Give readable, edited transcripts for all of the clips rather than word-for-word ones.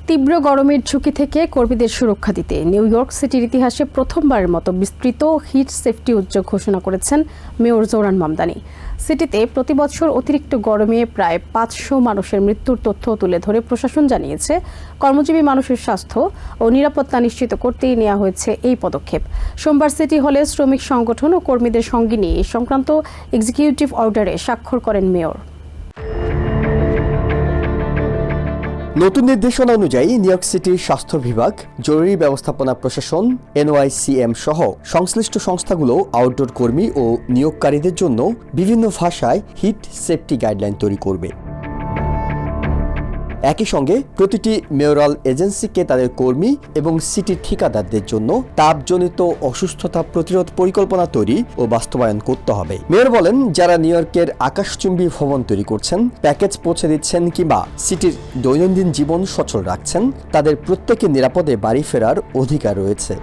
তীব্র গরমের ঝুঁকি থেকে কর্মীদের সুরক্ষা দিতে নিউ ইয়র্ক সিটির ইতিহাসে প্রথমবারের মতো বিস্তৃত হিট সেফটি উদ্যোগ ঘোষণা করেছেন মেয়র জোরান মামদানি। সিটিতে প্রতি বছর অতিরিক্ত গরমে প্রায় 500 মানুষের মৃত্যুর তথ্য তুলে ধরে প্রশাসন জানিয়েছে, কর্মজীবী মানুষের স্বাস্থ্য ও নিরাপত্তা নিশ্চিত করতেই নেওয়া হয়েছে এই পদক্ষেপ। সোমবার সিটি হলে শ্রমিক সংগঠন ও কর্মীদের সঙ্গে নিয়ে এই সংক্রান্ত এক্সিকিউটিভ অর্ডারে স্বাক্ষর করেন মেয়র। নতুন নির্দেশনা অনুযায়ী নিউ ইয়র্ক সিটির স্বাস্থ্য বিভাগ, জরুরি ব্যবস্থাপনা প্রশাসন, NYCM সহ সংশ্লিষ্ট সংস্থাগুলো আউটডোর কর্মী ও নিয়োগকারীদের জন্য বিভিন্ন ভাষায় হিট সেফটি গাইডলাইন তৈরি করবে। একই সঙ্গে প্রতিটি মেয়রাল এজেন্সিকে তাদের কর্মী এবং সিটির ঠিকাদারদের জন্য তাপজনিত অসুস্থতা প্রতিরোধ পরিকল্পনা তৈরি ও বাস্তবায়ন করতে হবে। মেয়র বলেন, যারা নিউ ইয়র্কের আকাশচুম্বী ভবন তৈরি করছেন, প্যাকেজ পৌঁছে দিচ্ছেন কিংবা সিটির দৈনন্দিন জীবন সচল রাখছেন, তাদের প্রত্যেকের নিরাপদে বাড়ি ফেরার অধিকার রয়েছে।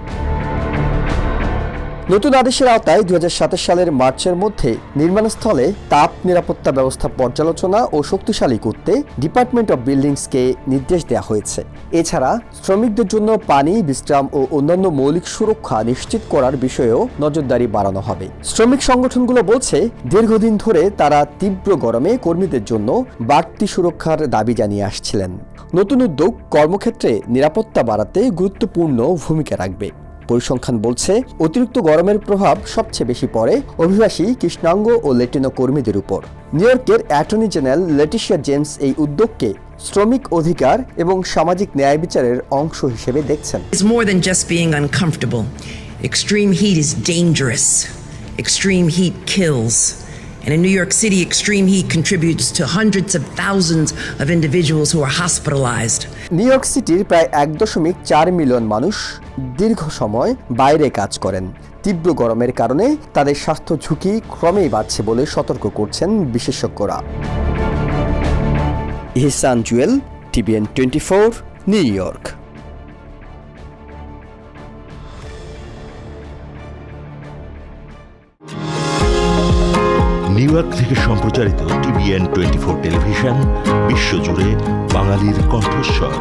নতুন আদেশের আওতায় 2027 সালের মার্চের মধ্যে নির্মাণস্থলে তাপ নিরাপত্তা ব্যবস্থা পর্যালোচনা ও শক্তিশালী করতে ডিপার্টমেন্ট অব বিল্ডিংসকে নির্দেশ দেওয়া হয়েছে। এছাড়া শ্রমিকদের জন্য পানি, বিশ্রাম ও অন্যান্য মৌলিক সুরক্ষা নিশ্চিত করার বিষয়েও নজরদারি বাড়ানো হবে। শ্রমিক সংগঠনগুলো বলছে, দীর্ঘদিন ধরে তারা তীব্র গরমে কর্মীদের জন্য বাড়তি সুরক্ষার দাবি জানিয়ে আসছিলেন। নতুন উদ্যোগ কর্মক্ষেত্রে নিরাপত্তা বাড়াতে গুরুত্বপূর্ণ ভূমিকা রাখবে। পরিসংখ্যান বলছে, অতিরিক্ত গরমের প্রভাব সবচেয়ে বেশি পড়ে অভিবাসী, কৃষ্ণাঙ্গ ও ল্যাটিনো কর্মীদের উপর। নিউ ইয়র্কের অ্যাটর্নি জেনারেল লেটিশিয়া জেমস এই উদ্যোগকে শ্রমিক অধিকার এবং সামাজিক ন্যায় বিচারের অংশ হিসেবে দেখছেন। It's more than just being uncomfortable. Extreme heat is dangerous. Extreme heat kills. And in New York City, extreme heat contributes to hundreds of thousands of individuals who are hospitalized. New York সিটির প্রায় 1.4 million মানুষ দীর্ঘ সময় বাইরে কাজ করেন। তীব্র গরমের কারণে তাদের স্বাস্থ্য ঝুঁকি ক্রমেই বাড়ছে বলে সতর্ক করছেন বিশেষজ্ঞরা। Ihsan Jewel, TVN 24, New York. New York থেকে সম্প্রচারিত TVN 24 টেলিভিশন বিশ্বজুড়ে বাঙালির কণ্ঠস্বর।